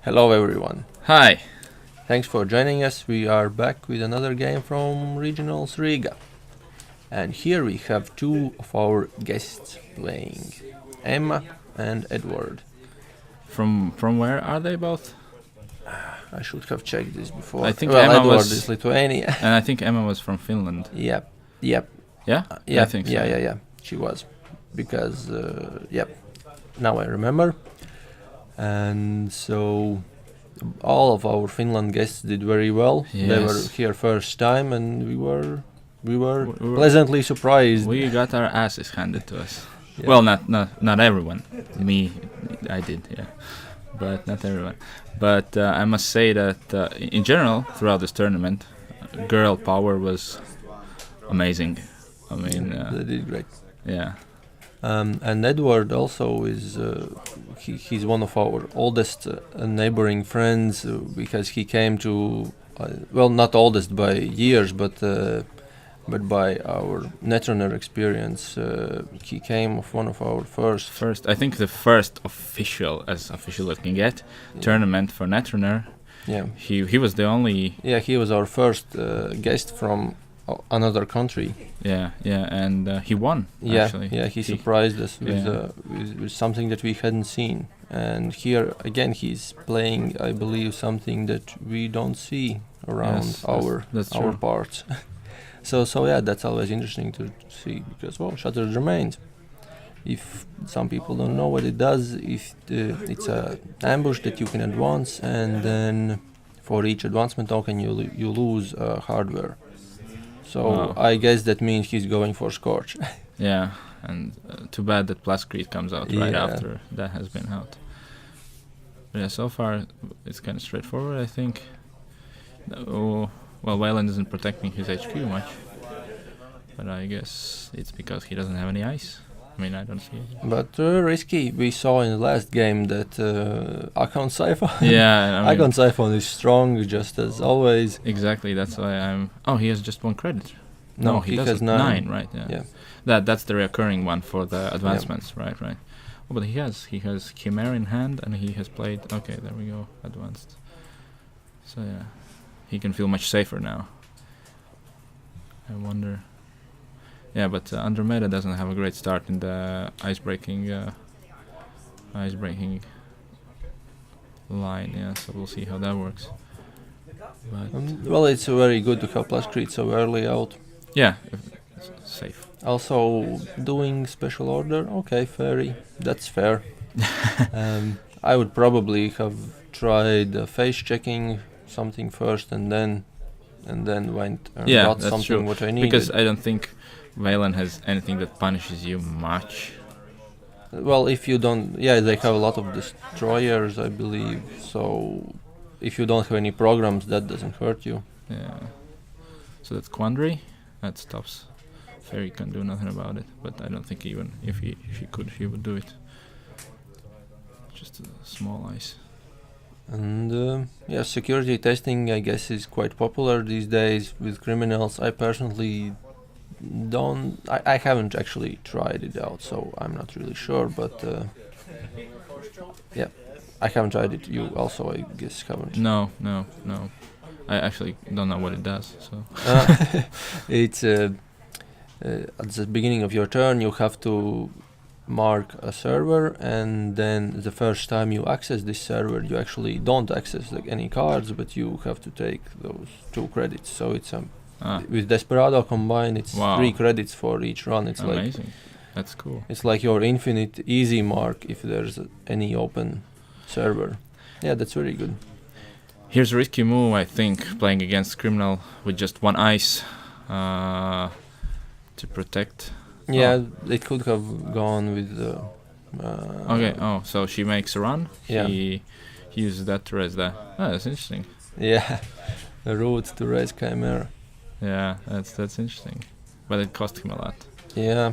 Hello everyone. Hi. Thanks for joining us. We are back with another game from Regionals Riga. And here we have two of our guests playing, Emma and Eduard. From where are they both? I should have checked this before. I think well, Emma Eduard was is Lithuania. and I think Emma was from Finland. Yep. Yeah? Yeah, I think so. yeah. She was. Because, now I remember. And so all of our Finland guests did very well. Yes. They were here first time, and we were pleasantly surprised. We got our asses handed to us. Yeah. Well, not everyone. Me, I did, yeah, but not everyone. But I must say that in general, throughout this tournament, girl power was amazing. I mean, They did great. yeah. And Eduard also is he's one of our oldest neighboring friends because he came to well, not oldest by years, but by our Netrunner experience. He came of one of our first. I think the first official, as official as can get, tournament for Netrunner. Yeah, He was the only. yeah, he was our first guest from another country. Yeah, and he won. Yeah, Actually. yeah, he surprised us yeah. with something that we hadn't seen. And here again, he's playing, I believe, something that we don't see around Yes, that's our true. parts. so yeah, that's always interesting to see because shattered remains. If some people don't know what it does, it's a ambush that you can advance, and then for each advancement token you lose hardware. So Wow. I guess that means he's going for Scorch. Yeah, and too bad that Plascrete comes out right Yeah. after that has been out. But yeah, so far it's kind of straightforward, I think. Oh, well, Wayland isn't protecting his HQ much, but I guess it's because he doesn't have any ice. I mean, I don't see it. But risky. We saw in the last game that Akon Siphon. Yeah, I mean, Akon Siphon is strong, just as always. exactly. That's why I'm. Oh, he has just 1 credit. No, he has doesn't. 9. Right? Yeah. Yeah. That's the recurring one for the advancements, right? Oh, but he has Chimera in hand, and he has played. Okay, there we go, advanced. So yeah, he can feel much safer now. I wonder. Yeah, but Andromeda doesn't have a great start in the icebreaking line. Yeah, so we'll see how that works. But Well, it's very good to have Plascrete so early out. yeah, it's safe. Also, doing special order. Okay, fairy. That's fair. I would probably have tried face checking something first, and then went and Yeah, got that's something true. what I needed. Because I don't think Valen has anything that punishes you much. Well, if you don't, yeah, they have a lot of destroyers, I believe. So, if you don't have any programs, that doesn't hurt you. Yeah. So that's Quandary. That stops. Fairy can do nothing about it. But I don't think even if he could, he would do it. Just a small ice. And yeah, security testing, I guess, is quite popular these days with criminals. I personally don't. I haven't actually tried it out, so I'm not really sure. But yeah, I haven't tried it. You also, I guess, haven't. No. I actually don't know what it does. So. It's at the beginning of your turn, you have to mark a server, and then the first time you access this server, you actually don't access any cards, but you have to take those 2 credits. So it's with Desperado combined, it's Wow. 3 credits for each run. It's Amazing. That's cool. it's like your infinite easy mark if there's any open server. Yeah, that's very good. Here's a risky move, I think, playing against Criminal with just 1 ice to protect. Yeah, it could have gone with. Okay. Oh, so she makes a run. Yeah. He uses that to raise that. Oh, that's interesting. Yeah, a route to raise Chimera. Yeah, that's interesting. But it cost him a lot. Yeah,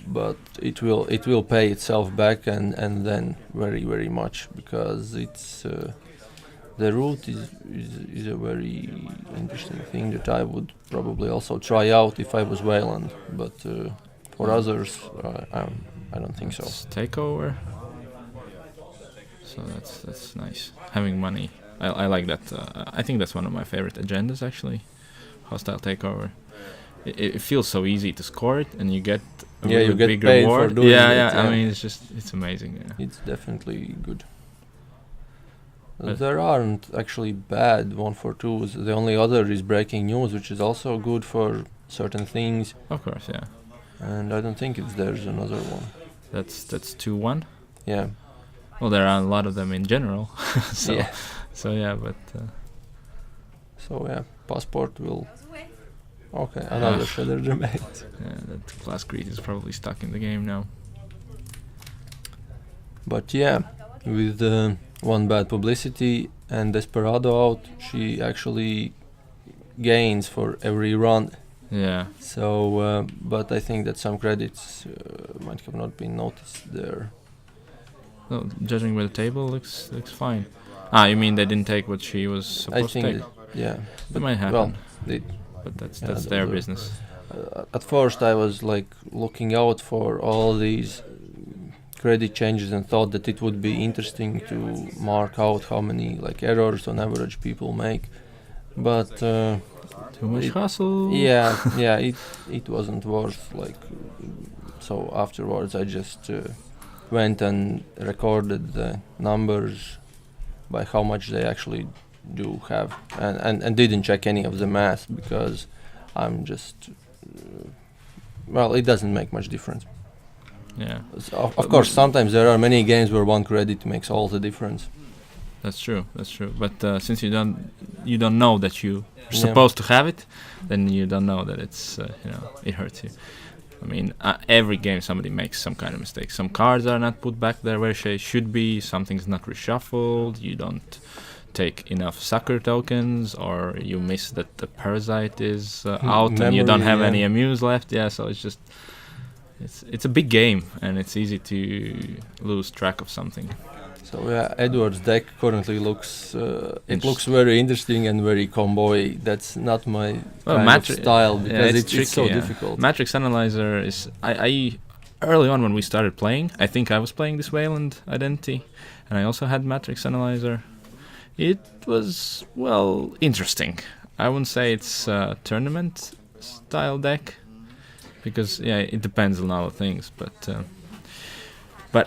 but it will pay itself back and then very much because the route is a very interesting thing that I would probably also try out if I was Wayland, but for others, I don't think so. It's takeover. So that's nice. Having money, I like that. I think that's one of my favorite agendas actually. Hostile takeover. It feels so easy to score it, and you get a Yeah, you get big paid reward. for doing yeah, it. yeah. I mean, it's amazing. Yeah. It's definitely good. But There aren't actually bad 142s. The only other is breaking news, which is also good for certain things. Of course, yeah. And I don't think there's another one. That's 2-1. Yeah. Well, there are a lot of them in general. so Yeah. so yeah, but So yeah, passport will. Okay, another shredder remains. yeah, that Glass Creed is probably stuck in the game now. But yeah, with one bad publicity and Desperado out, she actually gains for every run. Yeah. So, but I think that some credits might have not been noticed there. No, judging by the table, looks fine. Ah, you mean they didn't take what she was supposed to take? Yeah. That might happen. Well, but that's yeah, their business. At first, I was like looking out for all these credit changes and thought that it would be interesting to mark out how many like errors on average people make, but Too much hustle. yeah, it wasn't worth like. So afterwards, I just went and recorded the numbers by how much they actually do have, and didn't check any of the math because I'm just well, it doesn't make much difference. Yeah. So of course, sometimes there are many games where one credit makes all the difference. That's true. But since you don't know that you're supposed to have it, then you don't know that it's it hurts you. I mean, every game somebody makes some kind of mistake. Some cards are not put back there where they should be. Something's not reshuffled. You don't take enough sucker tokens, or you miss that the parasite is out and you don't have any amuse left. Yeah, so it's just it's a big game and it's easy to lose track of something. So yeah, Eduard's deck currently looks looks very interesting and very combo-y. That's not my kind of style because it's so difficult. Matrix Analyzer is I early on when we started playing, I think I was playing this Wayland Identity, and I also had Matrix Analyzer. It was interesting. I wouldn't say it's a tournament style deck because it depends on a lot of things, but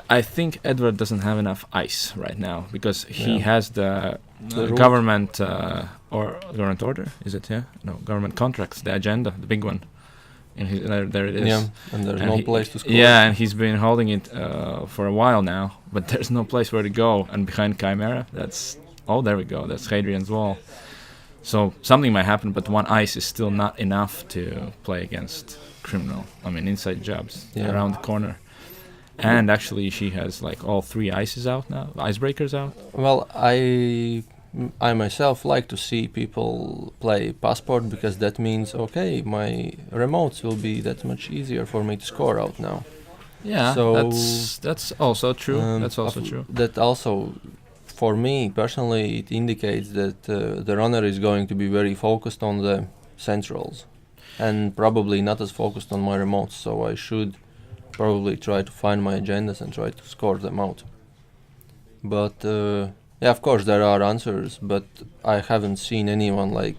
I think Eduard doesn't have enough ice right now because he has the government or government order. Is it? Yeah, no, government contracts. The agenda, the big one. In his, there it is. Yeah, and there's no place to score. Yeah, and he's been holding it for a while now, but there's no place where to go. And behind Chimera, there we go. That's Hadrian's Wall. So something might happen, but one ice is still not enough to play against Criminal. I mean, inside jobs around the corner. And actually, she has like all 3 ices out now, icebreakers out. Well, I myself like to see people play Passport because that means my remotes will be that much easier for me to score out now. Yeah, so that's also true. That's also true. That also, for me personally, it indicates that the runner is going to be very focused on the centrals, and probably not as focused on my remotes. So I should probably try to find my agendas and try to score them out. But of course there are answers, but I haven't seen anyone like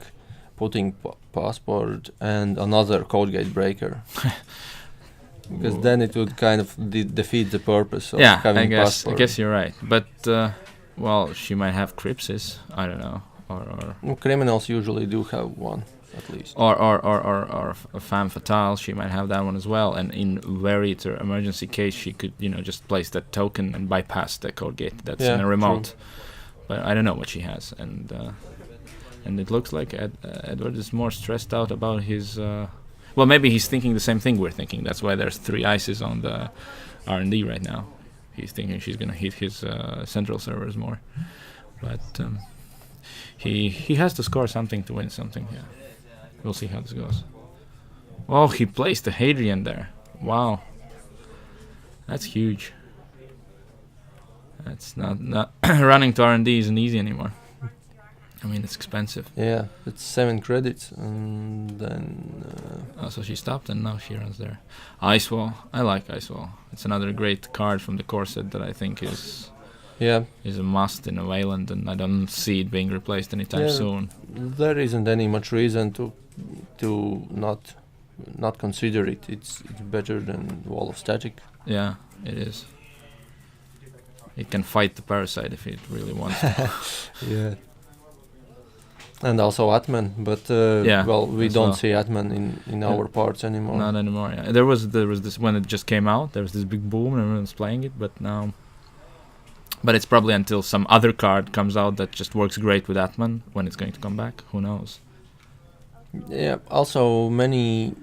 putting Passport and another code gate breaker. Because then it would kind of defeat the purpose of having Passport. I guess you're right. But she might have Crypsis. I don't know. Or criminals usually do have one. At least. Or a femme fatale, she might have that one as well. And in very emergency case, she could just place that token and bypass the code gate that's in a remote. True. But I don't know what she has, and it looks like Eduard is more stressed out about his. Maybe he's thinking the same thing we're thinking. That's why there's 3 ices on the R&D right now. He's thinking she's gonna hit his central servers more, but he has to score something to win something. Yeah. We'll see how this goes. Oh, he placed the Hadrian there. Wow. That's huge. That's not running to R&D isn't easy anymore. I mean, it's expensive. Yeah, it's 7 credits, and then So she stopped, and now she runs there. Ice Wall. I like Ice Wall. It's another great card from the core set that I think is a must in a Wayland, and I don't see it being replaced anytime soon. There isn't any much reason to not consider it. It's better than Wall of Static. Yeah, it is. It can fight the Parasite if it really wants to. Yeah. And also Atman, but we don't see Atman in our parts anymore. Not anymore. Yeah. There was this when it just came out. There was this big boom and everyone's playing it, but now. But it's probably until some other card comes out that just works great with Atman when it's going to come back. Who knows? Yeah. Also, many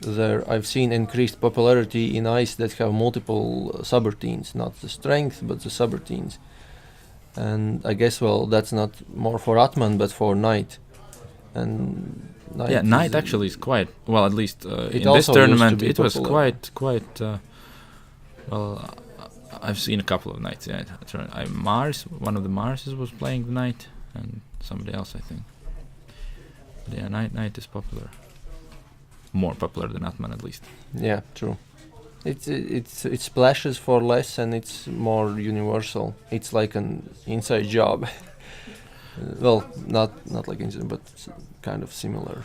I've seen increased popularity in ice that have multiple subroutines, not the strength but the subroutines. And I guess, that's not more for Atman, but for Knight. And Knight actually is quite well. At least in this tournament, it was quite. I've seen a couple of Knights. Yeah, Mars, one of the Marses was playing the Knight, and somebody else, I think. But yeah, Knight is popular. More popular than Atman, at least. Yeah, true. It splashes for less and it's more universal. It's like an inside job. Not like inside, but kind of similar.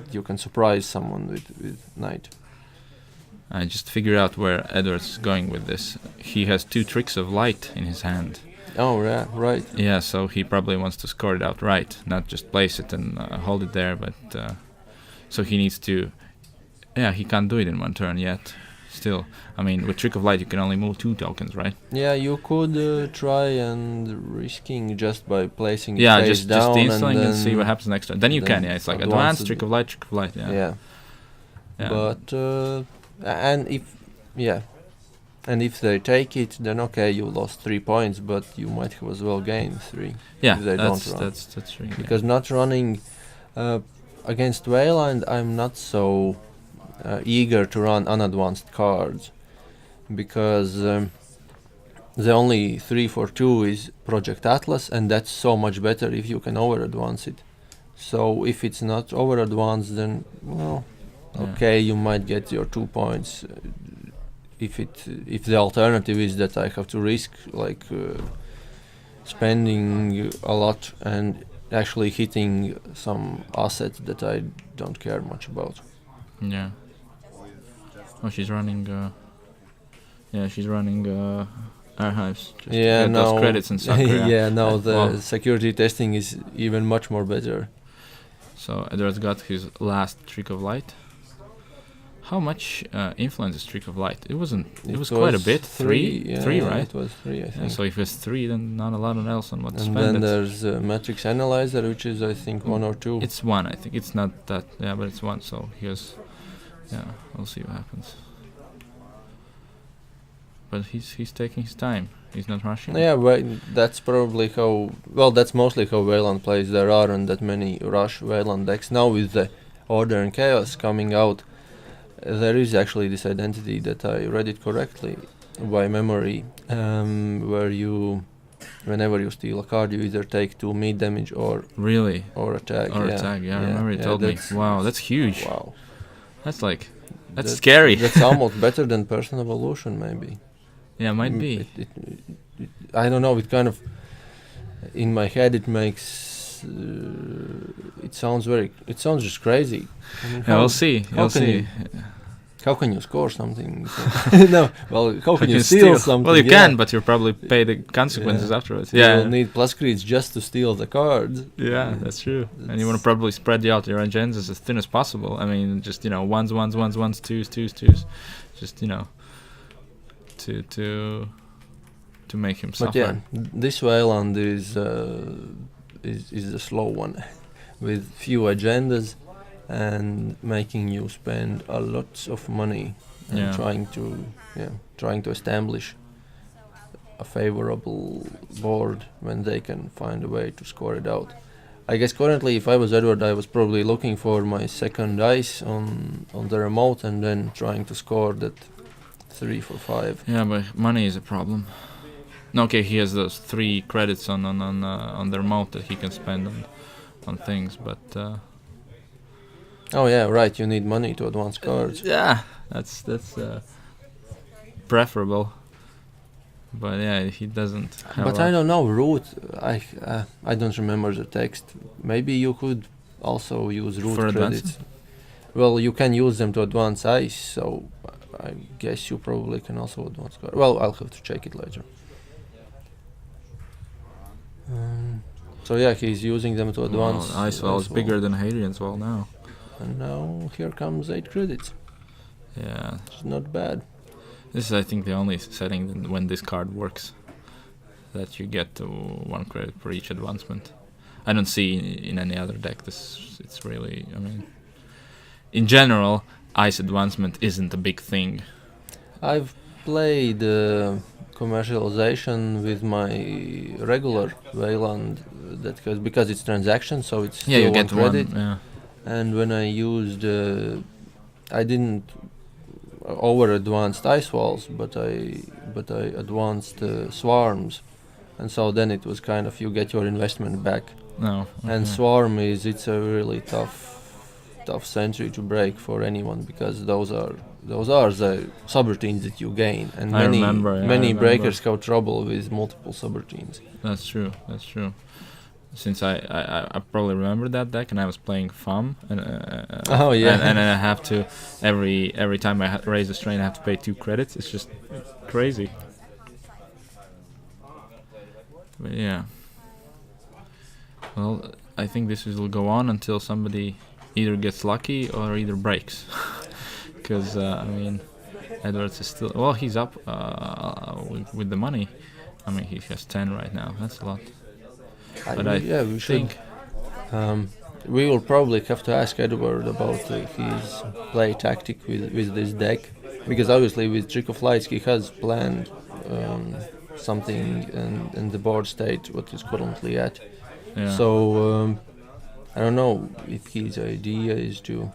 You can surprise someone with Knight. I just figured out where Eduard's going with this. He has 2 tricks of light in his hand. Oh, yeah, right. Yeah, so he probably wants to score it out right, not just place it and hold it there, but so he needs to. Yeah, he can't do it in one turn yet. Still, I mean, with Trick of Light you can only move 2 tokens, right? Yeah, you could try and risking just by placing it face down. Just installing and see what happens next turn. Then you can, it's like advanced Trick of Light, yeah. But and if they take it, then okay, you lost 3 points, but you might have as well gained 3. Yeah, if they don't run. That's true. Because not running against Wayland, I'm not so eager to run unadvanced cards, because the only 3 for 2 is Project Atlas, and that's so much better if you can over advance it. So if it's not over advanced, then okay, you might get your 2 points. If the alternative is that I have to risk spending a lot and actually hitting some asset that I don't care much about. Yeah. Oh, she's running. She's running archives. Just to get those credits and stuff. The security testing is even much more better. So Eduard's got his last Trick of Light. How much influence is Trick of Light? It wasn't. It was quite a bit. 3, 3, right? It was 3, I think. Yeah, so if it's 3, then not a lot else on what to spend. And then there's Matrix Analyzer, which is I think 1 or 2. It's 1, I think. It's not that. Yeah, but it's 1. So he has. Yeah, we'll see what happens. But he's taking his time. He's not rushing. Yeah, but that's probably how. Well, that's mostly how Wayland plays. There aren't that many rush Wayland decks now with the Order and Chaos coming out. There is actually this identity that I read it correctly by memory, where whenever you steal a card, you either take 2 meat damage or attack. I remember you told me. Wow, that's huge. Wow, that's scary. That's almost better than Person Evolution, maybe. Yeah, might be. I don't know. It kind of in my head it makes. It sounds just crazy. I mean, we'll see. How can you score something? No, well, how can you steal something? Well, you can, but you'll probably pay the consequences afterwards. Yeah, you'll need plus creeds just to steal the cards. Yeah, that's true. And you want to probably spread out your agendas as thin as possible. I mean, just ones, twos, just to make him suffer. But yeah, this Wayland is the slow one, with few agendas and making you spend a lot of money and trying to establish a favorable board when they can find a way to score it out. I guess currently, if I was Eduard, I was probably looking for my second dice on the remote and then trying to score that 3 for 5. Yeah, but money is a problem. No, okay, he has those 3 credits on their mount that he can spend on things, but Oh yeah, right. You need money to advance cards. yeah, that's preferable. But yeah, he doesn't have But I don't know root. I don't remember the text. Maybe you could also use root For credits. advancing? Well, you can use them to advance ice, so I guess you probably can also advance cards. Well, I'll have to check it later. So yeah, he's using them to advance. Well, Ice Wall is bigger than Hadrian's Wall now. And now here comes 8 credits. Yeah, It's not bad. this is I think the only setting when this card works, that you get to 1 credit for each advancement. I don't see in any other deck this. It's really, I mean, in general, ice advancement isn't a big thing. I've played commercialization with my regular Wayland because it's transaction, so it's Yeah, you still get 1 credit. 1. Yeah. And when I used, I didn't over advanced ice walls, but I advanced swarms, and so then it was kind of you get your investment back. No. And okay. swarm it's a really tough sentry to break for anyone, because those are the subroutines that you gain, and I many remember. breakers have trouble with multiple subroutines. That's true. Since I probably remember that deck, and I was playing FAM, and Oh yeah, and I have to every time I raise a strain, I have to pay 2 credits. It's just crazy. But yeah. Well, I think this will go on until somebody either gets lucky or either breaks, because I mean, Eduard is still he's up with the money. I mean, he has 10 right now. That's a lot. But we should. think We will probably have to ask Eduard about his play tactic with this deck, because obviously with Trick of Lights he has planned something in the board state what is currently at. yeah. So I don't know if his idea is to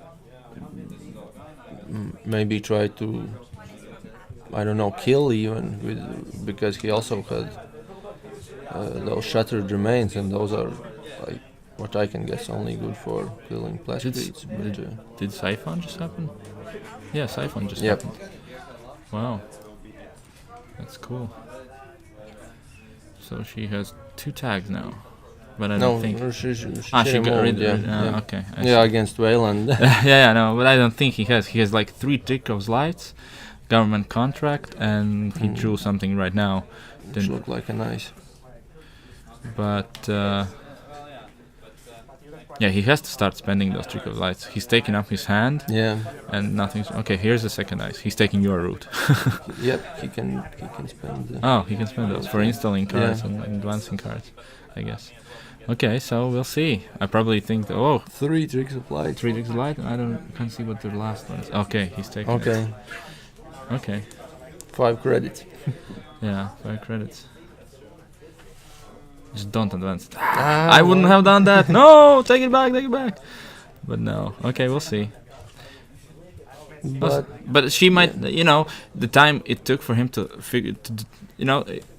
maybe try to, I don't know, kill even because he also had those shattered remains, and those are like what I can guess only good for killing plasmids. Did Siphon just happen? Yeah, Siphon just Yep. happened. Wow, that's cool. So she has 2 tags now, but I don't think. she She got rid of it. yeah. Okay. I Yeah, see. against Wayland. yeah, no, but I don't think he has. He has like 3 Trick of Lights, government contract, and he drew something right now. Which look like a nice. But yeah, he has to start spending those Trick of Lights. He's taking up his hand, Yeah. and nothing's okay. Here's the second ice. He's taking your route. Yep. He can spend. Oh, he can spend those for installing cards Yeah. and advancing cards, I guess. Okay, so we'll see. I probably think 3 tricks of light. 3 Tricks of Light. Can't see what the last one is. Okay, he's taking it. Okay. Okay. 5 credits. Yeah, 5 credits. Just don't advance it. I wouldn't have done that. No, take it back. But no. Okay, we'll see. But she might, the time it took for him to figure,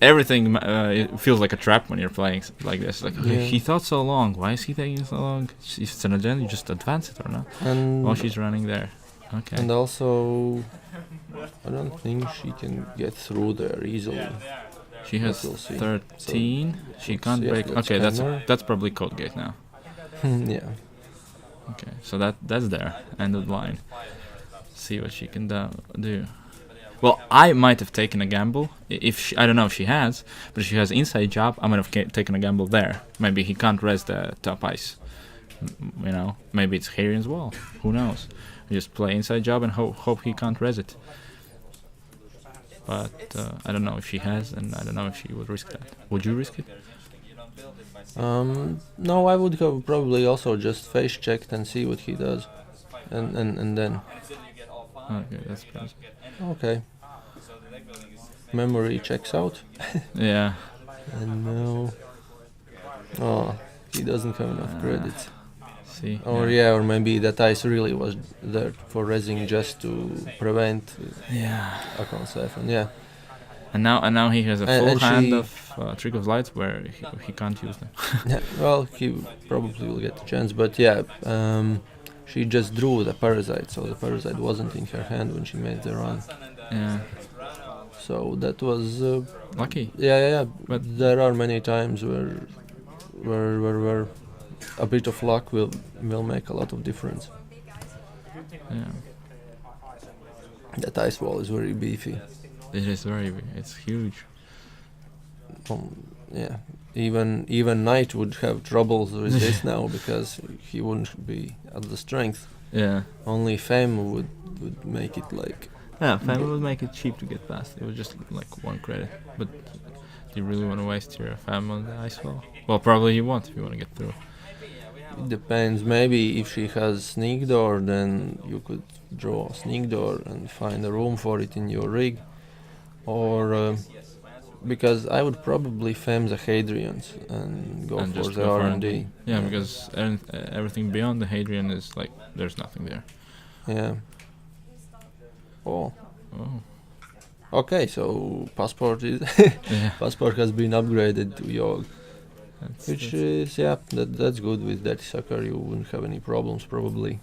everything it feels like a trap when you're playing like this. Like, Yeah. he thought so long. Why is he taking so long? If it's an agenda, you just advance it or not. And While she's running there. Okay. And also, I don't think she can get through there easily. She has we'll see. 13. She can't yeah, break. let's Okay, scanner. that's probably code gate now. Yeah. Okay, so that's there. End of the line. See what she can do. Well, I might have taken a gamble. I don't know if she has, but if she has inside job, I might have taken a gamble there. Maybe he can't res the top ice. Maybe it's Hadrian's Wall. Who knows? Just play inside job and hope he can't res it. But I don't know if she has, and I don't know if she would risk that. Would you risk it? No, I would have probably also just face checked and see what he does, and then. Okay, that's crazy. Okay. Memory checks out. Yeah. And now. Oh, he doesn't have enough credits. See. Or maybe that ice really was there for resing just to prevent Yeah. account siphon. Yeah. And now he has a And- full and hand she- of Trick of Lights where he can't use them. Yeah, well, he probably will get the chance, but yeah, she just drew the parasite, so the parasite wasn't in her hand when she made the run. Yeah, So that was lucky. yeah. But- There are many times where a bit of luck will make a lot of difference. Yeah, That ice wall is very beefy. it is it's huge. Yeah, even Knight would have troubles with this now because he wouldn't be at the strength. Yeah. Only Femme would make it like. Yeah, Family would make it cheap to get past. It was just like 1 credit. But do you really want to waste your Fam on the ice wall? Well, probably you won't if you want to get through. It depends. Maybe if she has sneak door, then you could draw a sneak door and find a room for it in your rig, or because I would probably Femme the Hadrians and go And for just the go for R&D. Yeah, because everything beyond the Hadrian is like, there's nothing there. Yeah. Oh. Oh. Okay, so passport is Yeah. passport has been upgraded to Yog, That's, which that's, is that's good. With that sucker, you wouldn't have any problems probably.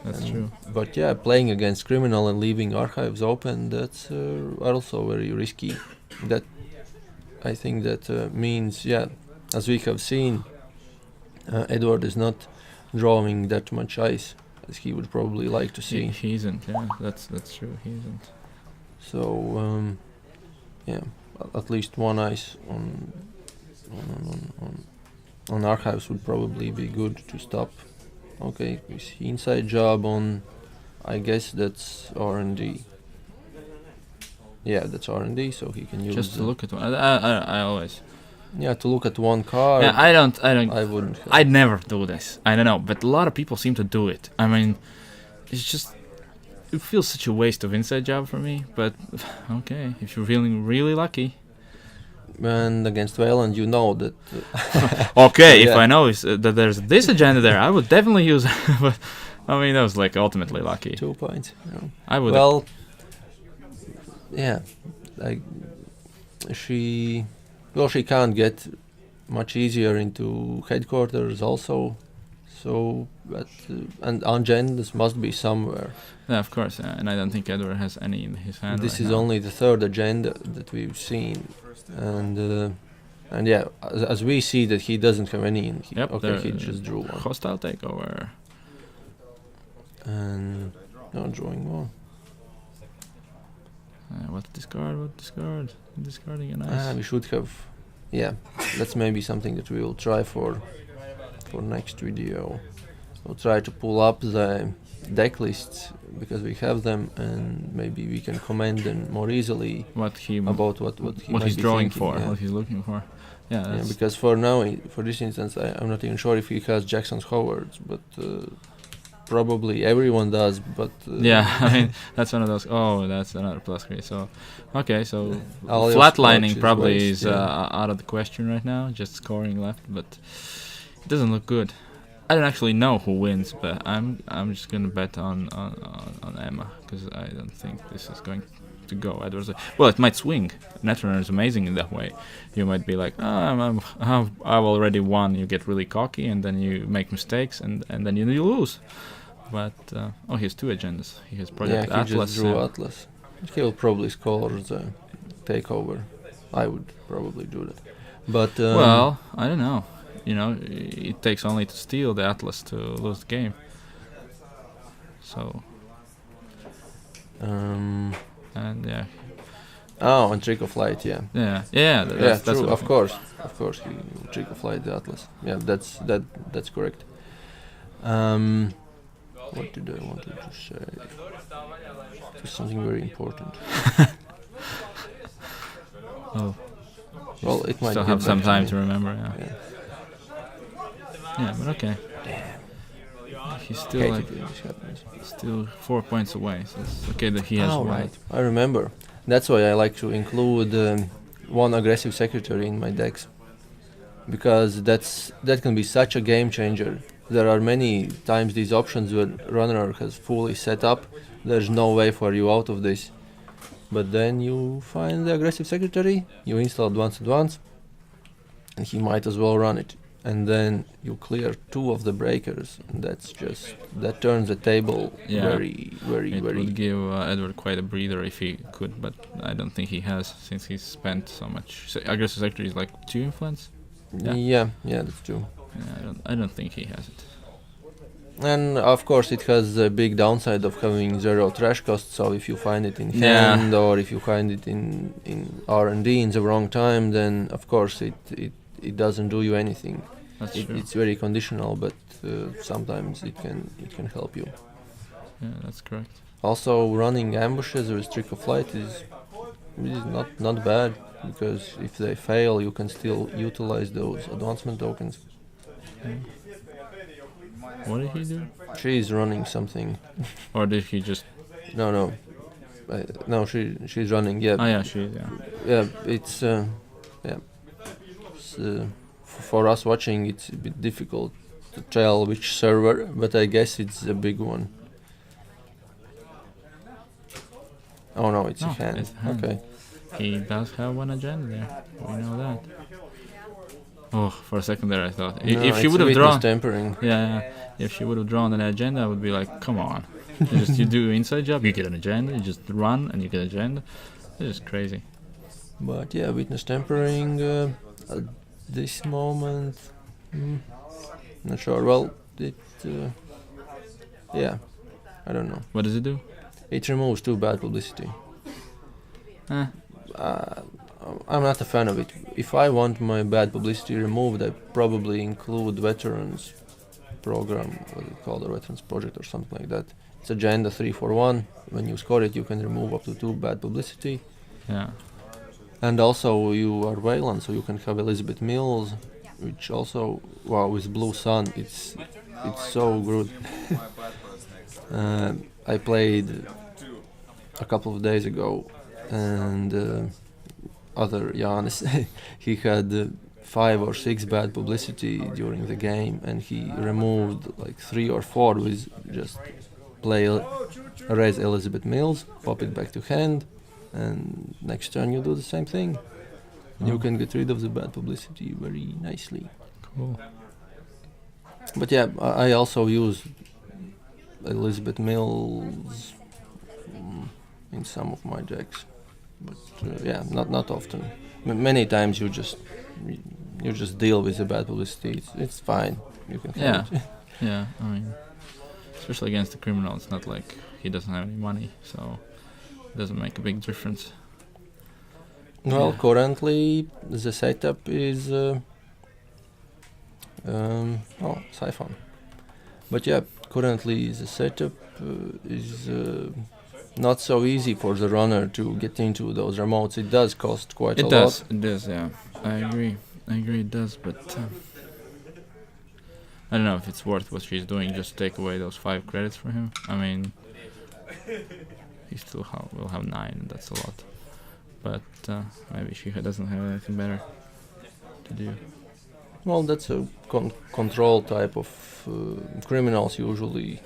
that's And- true. But yeah, playing against criminal and leaving archives open, that's also very risky. That I think that means, yeah, as we have seen, Eduard is not drawing that much ice as he would probably like to see. He isn't, yeah, that's true, he isn't. So yeah, at least one ice on archives would probably be good to stop. Okay, we see inside job on, I guess that's R&D. Yeah, that's R&D, so he can use. Just to look at one. I always. Yeah, to look at one card. Yeah, I don't. I wouldn't. Have. I never do this. I don't know, but a lot of people seem to do it. I mean, it's just, it feels such a waste of inside job for me. But okay, if you're feeling really lucky. And against Wayland, you know that. Okay, if Yeah. I know that there's this agenda there, I would definitely use it. But I mean, that was like ultimately lucky. 2 points. Yeah. I would. Well, yeah, like she can't get much easier into headquarters also. So, but and agendas must be somewhere. Yeah, of course, and I don't think Eduard has any in his hand. This right is now. only the third agenda that we've seen, and yeah, as we see that he doesn't have any. In Yep, okay, there- he just drew one, Hostile takeover. and no drawing more. What discard? What discard? Discarding an Ah, ice. we should have. Yeah, that's maybe something that we will try for next video. We'll try to pull up the deck lists because we have them, and maybe we can comment them more easily What he about what he what might he's be drawing thinking, for, yeah. what he's looking for. Yeah, Yeah, that's, because for now, for this instance, I'm not even sure if he has Jackson's Howards, but probably everyone does. But yeah. I mean, that's one of those. Oh, that's another plus 3. So, okay, so All your flatlining scorches probably waste, is yeah. out of the question right now. Just scoring left, but it doesn't look good. I don't actually know who wins, but I'm just gonna bet on Emma because I don't think this is going to go. Edward's well, it might swing. Netrunner is amazing in that way. You might be like, I've already won. You get really cocky, and then you make mistakes, and then you lose. But he has 2 agendas. He has Project yeah, he Atlas. just drew Atlas. He will probably score the takeover. I would probably do that. But well, I don't know. You know, it takes only to steal the Atlas to lose the game. So, and yeah, oh, and Trick of Light, yeah. that's True. what I Of think. course, he Trick of Light the Atlas. Yeah, that's correct. What did I wanted to say? It was something very important. Oh, Well, it might still get have some back time me. to remember. Yeah, Yeah. yeah, but okay. He's still Hate like it when this happens. still 4 points away. So it's okay that he has Oh, one. right. I remember. That's why I like to include one aggressive secretary in my decks, because that can be such a game changer. There are many times these options when runner has fully set up. There's no way for you out of this, But then you find the aggressive secretary, you install advance, and he might as well run it. And then you clear 2 of the breakers, and that turns the table Yeah. very, very, It very. would give Edward quite a breather if he could, but I don't think he has, since he's spent so much. So aggressive secretary is like 2 influence. Yeah, that's true. Yeah, I don't think he has it. And of course, it has a big downside of having 0 trash cost. So if you find it in Yeah. hand, or if you find it in R&D in the wrong time, then of course it doesn't do you anything. That's true. It's very conditional, but sometimes it can help you. Yeah, that's correct. Also, running ambushes with trick of flight is not bad, because if they fail, you can still utilize those advancement tokens. What did he do? She's running something. Or did he just? No. No, she's running. Yeah. Oh yeah, she. Yeah. Yeah. It's for us watching, it's a bit difficult to tell which server, but I guess it's a big one. Oh no, it's a hand. It's a hand. Okay. He does have one agenda there. We know that. Oh, for a second there I thought if she would have drawn. Tampering. Yeah, if she would have drawn an agenda, I would be like, come on. You do inside job, you get an agenda. You just run and you get an agenda. It's just crazy. But yeah, witness tampering at this moment, not sure. Well, yeah, I don't know. What does it do? It removes 2 bad publicity. Eh. I'm not a fan of it. If I want my bad publicity removed, I probably include veterans program, what do you call the veterans project or something like that. It's agenda 341. When you score it, you can remove up to 2 bad publicity. Yeah. And also you are Wayland, so you can have Elizabeth Mills, which also, wow, with Blue Sun, it's so good. I played a couple of days ago, and other Janis, he had 5 or 6 bad publicity during the game, and he removed like 3 or 4 with just raise Elizabeth Mills, pop it back to hand, and next turn you do the same thing. You can get rid of the bad publicity very nicely. Cool. But yeah, I also use Elizabeth Mills in some of my decks, but yeah, not often. Many times you just deal with the bad publicity. It's fine. You can have it. Yeah. I mean, especially against the criminal, it's not like he doesn't have any money, so it doesn't make a big difference. Well, currently the setup is Siphon. But yeah, currently the setup is not so easy for the runner to get into those remotes. It does cost quite a lot. It does, yeah. I agree, it does, but I don't know if it's worth what she's doing, just take away those 5 credits for him. I mean, he still will have 9, and that's a lot. But maybe she doesn't have anything better to do. Well, that's a control type of criminals usually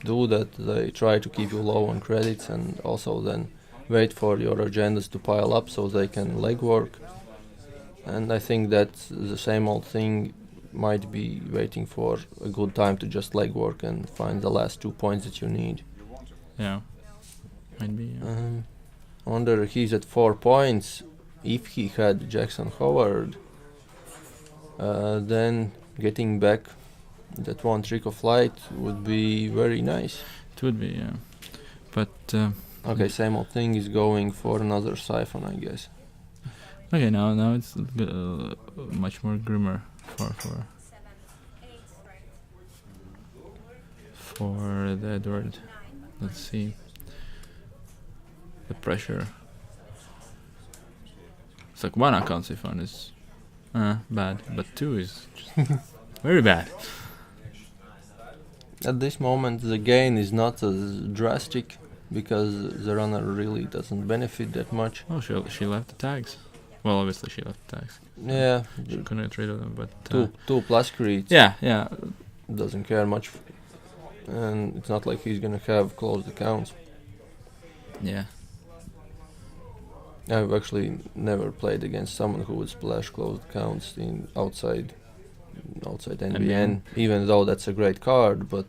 do that. They try to keep you low on credits and also then wait for your agendas to pile up so they can legwork. And I think that the same old thing might be waiting for a good time to just legwork and find the last 2 points that you need. Yeah, might be. Yeah. I wonder, he's at 4 points. If he had Jackson Howard, then getting back that 1 trick of light would be very nice. It would be, yeah. But okay, same old thing is going for another Siphon, I guess. Okay, now it's much more grimmer for the Eduard. Let's see. The pressure. It's like 1 account siphon is bad, but 2 is just very bad. At this moment the gain is not as drastic because the runner really doesn't benefit that much. Oh, she left the tags. Well, obviously she left the tags. Yeah. She couldn't get rid of them, but... 2 plus creates. Yeah. Doesn't care much. And it's not like he's gonna have closed accounts. Yeah. I've actually never played against someone who would splash closed accounts in outside NBN, even though that's a great card. But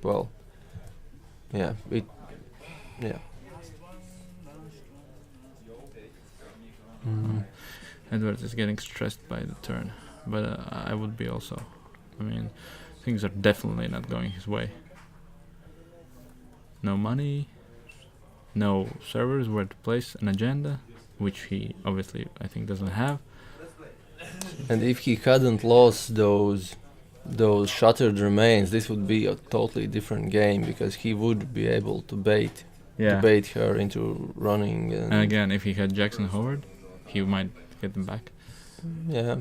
well, yeah, yeah. Eduard is getting stressed by the turn, but I would be also. I mean, things are definitely not going his way. No money, no servers where to place an agenda, which he obviously, I think, doesn't have. And if he hadn't lost those shattered remains, this would be a totally different game, because he would be able to bait her into running. And again, if he had Jackson Howard, he might get them back. Yeah.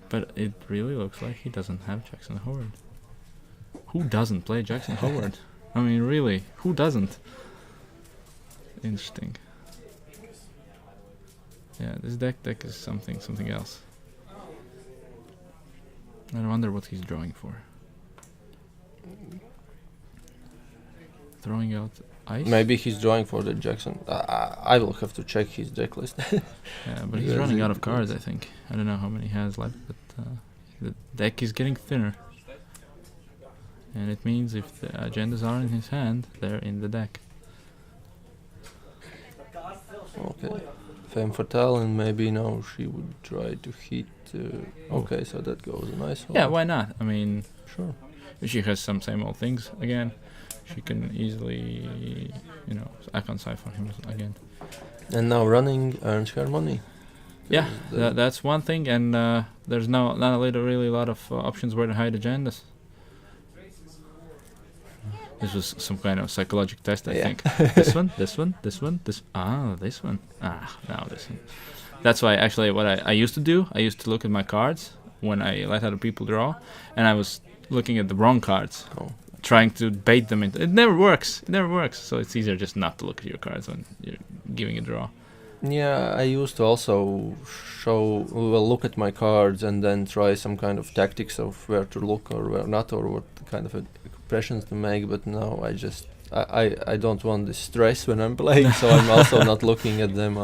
But it really looks like he doesn't have Jackson Howard. Who doesn't play Jackson Howard? I mean, really, who doesn't? Interesting. Yeah, this deck is something else. I wonder what he's drawing for. Throwing out ice? Maybe he's drawing for the Jackson. I will have to check his deck list. Yeah, but he's running out of cards, I think. I don't know how many he has left, but the deck is getting thinner. And it means if the agendas are in his hand, they're in the deck. Okay. Femme Fatale, and maybe now she would try to hit. Okay, so that goes a nice one. Yeah, why not? I mean, sure. If she has some same old things again, she can easily, I can siphon him again. And now running earns her money. Yeah, that's one thing, and there's not really a lot of options where to hide agendas. This was some kind of psychological test, I think. This one. This one. Ah, this one. Now this one. That's why, actually, what I used to do, I used to look at my cards when I let other people draw, and I was looking at the wrong cards, trying to bait them into. It never works. So it's easier just not to look at your cards when you're giving a draw. Yeah, I used to also look at my cards and then try some kind of tactics of where to look or where not, or what kind of impressions to make. But now I don't want the stress when I'm playing, so I'm also not looking at them.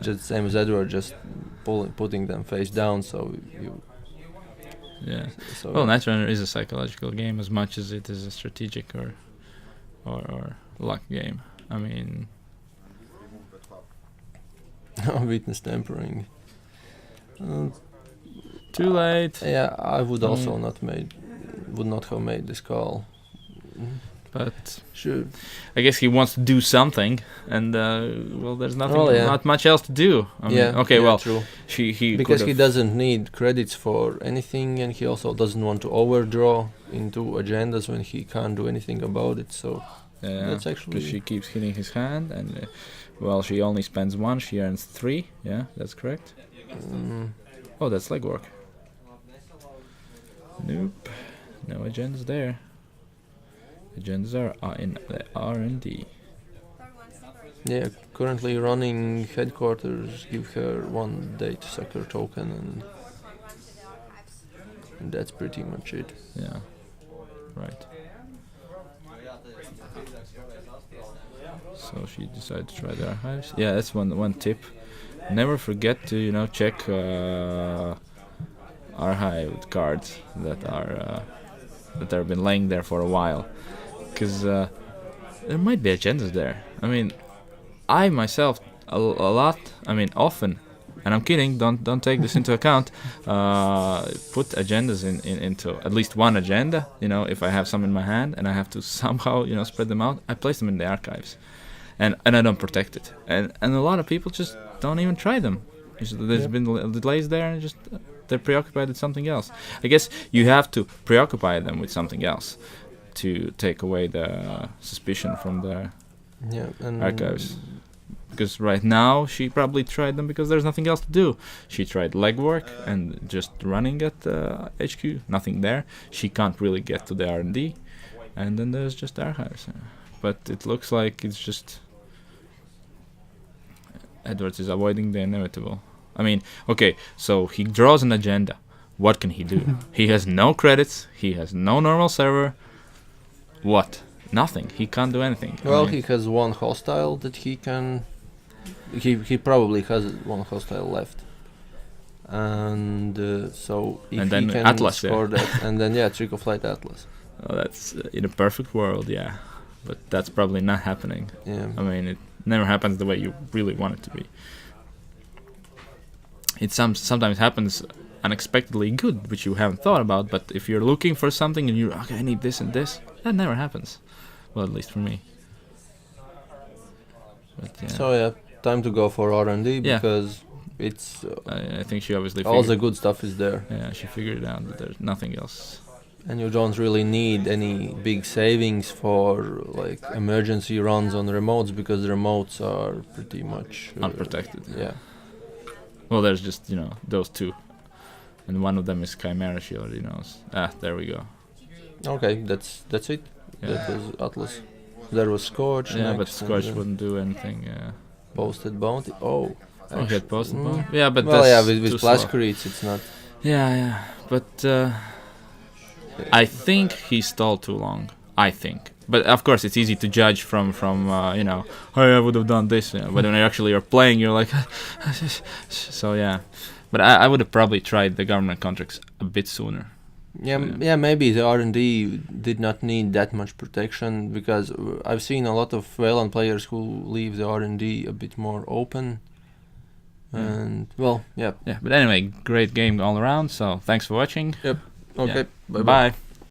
Just same as Eduard, just putting them face down. So you. Yeah. So well, Netrunner is a psychological game as much as it is a strategic or luck game. I mean. Witness tampering. Too late. Yeah, I would also would not have made this call. But sure. I guess he wants to do something, and there's not much else to do. I mean, okay, true. He because he doesn't need credits for anything, and he also doesn't want to overdraw into agendas when he can't do anything about it. So that's actually. Because she keeps hitting his hand, and she only spends 1. She earns 3. Yeah, that's correct. Oh, that's legwork. Nope, no agendas there. Agendas are in the R&D. Yeah, currently running headquarters give her 1 data sucker token, and that's pretty much it. Yeah, right. So she decided to try the archives. Yeah, that's one tip. Never forget to check archive cards that have been laying there for a while. Because there might be agendas there. I mean, I myself often, and I'm kidding. Don't take this into account. Put agendas into at least one agenda. If I have some in my hand and I have to somehow spread them out, I place them in the archives, and I don't protect it. And a lot of people just don't even try them. There's been delays there, and they're preoccupied with something else. I guess you have to preoccupy them with something else to take away the suspicion from the archives. Because right now she probably tried them because there's nothing else to do. She tried legwork and just running at HQ, nothing there. She can't really get to the R&D, and then there's just archives. But it looks like it's just Eduard is avoiding the inevitable. I mean, okay, so he draws an agenda. What can he do? He has no credits. He has no normal server. What? Nothing. He can't do anything. Well, he has 1 hostile that he can he probably has one hostile left, and so if And he then can Atlas, score yeah. that, and then Trick of Light Atlas. Oh, that's in a perfect world, yeah. But that's probably not happening. Yeah. I mean, it never happens the way you really want it to be. It sometimes happens unexpectedly good, which you haven't thought about. But if you're looking for something and you're okay, I need this and this, that never happens. Well, at least for me. But yeah. So yeah, time to go for R&D Yeah. because it's I think she obviously all the figured, good stuff is there, yeah, she figured out that there's nothing else. and you don't really need any big savings for like emergency runs on remotes because the remotes are pretty much Unprotected. Yeah. Well, there's just those two, and one of them is Chimera. She already knows. There we go. Okay, that's it. Yeah. That was Atlas. There was Scorch. Yeah, next, but Scorch and wouldn't do anything. Yeah. posted bounty. Oh, Oh, he had posted mm. bomb. Yeah, but well, that's yeah, too with slow. Blashcreeds, it's not. Yeah, but I think he stalled too long. I think, but of course it's easy to judge from hey, I would have done this. But when you actually are playing, you're like, so yeah. But I would have probably tried the government contracts a bit sooner. Yeah, So, yeah, maybe the R&D did not need that much protection because I've seen a lot of Wayland players who leave the R&D a bit more open. And well, yeah. Yeah, but anyway, great game all around. So thanks for watching. Okay, Yeah. bye. Bye.